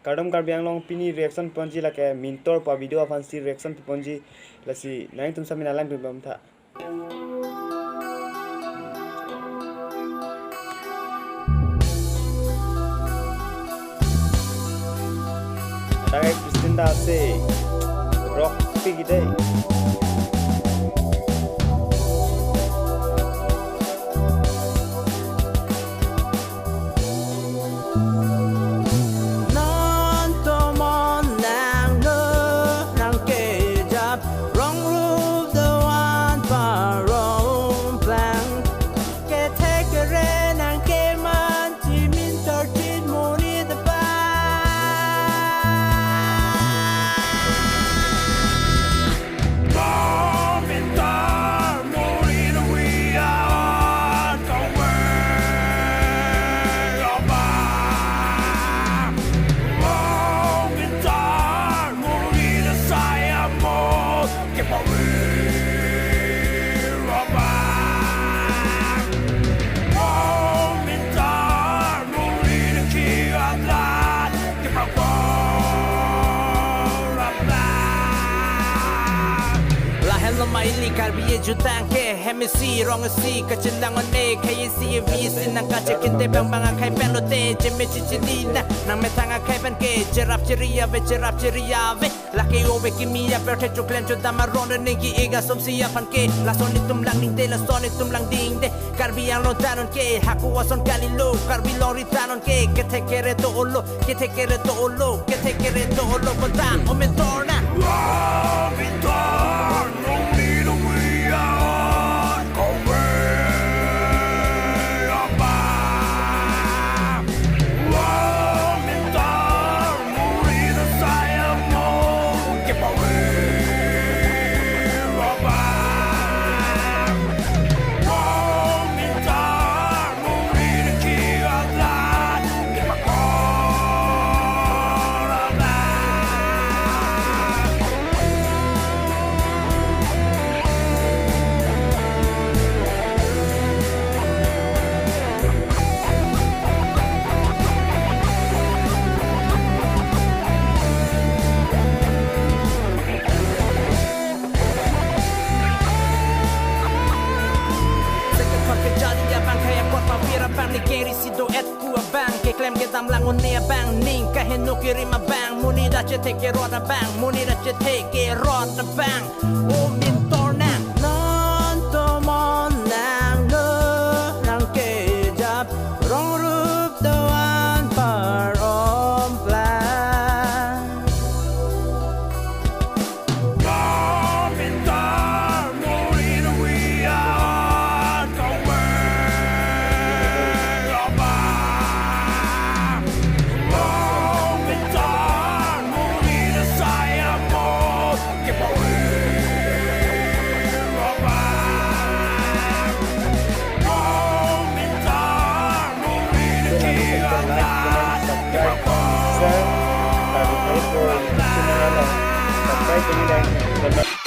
Kadam Karbi yang long pini reaction ponji la ke mintor pa video avan si reaction ponji la si nang tum samina lam bim tha. Dai Kristinda se rock pigi dai. Maili Karbi jutaan ke hemisi rong si kacilangan ne kai si visin nang kacekin te bang bang kai pelote jeme cicilina nang metanga kai ban ke cerap ceria ve laki ove kimia perte chuklen chuta marron ne ki ega somsia pan ke la sonitum lang ning te la sonitum lang ding de Karbi yang lontanon ke haku wason kalilo Karbi loritanon ke tekere to olo pata o mentorna Keri sido et ku bang ke klem ke tam langun ne bang ning ka henu kirima bang muni da che te ke roda bang muni da che te ke roda bang o mintor nang non to mon nang no nang ke jap rong rup do an par om plan mintor muni no we are Subscribe,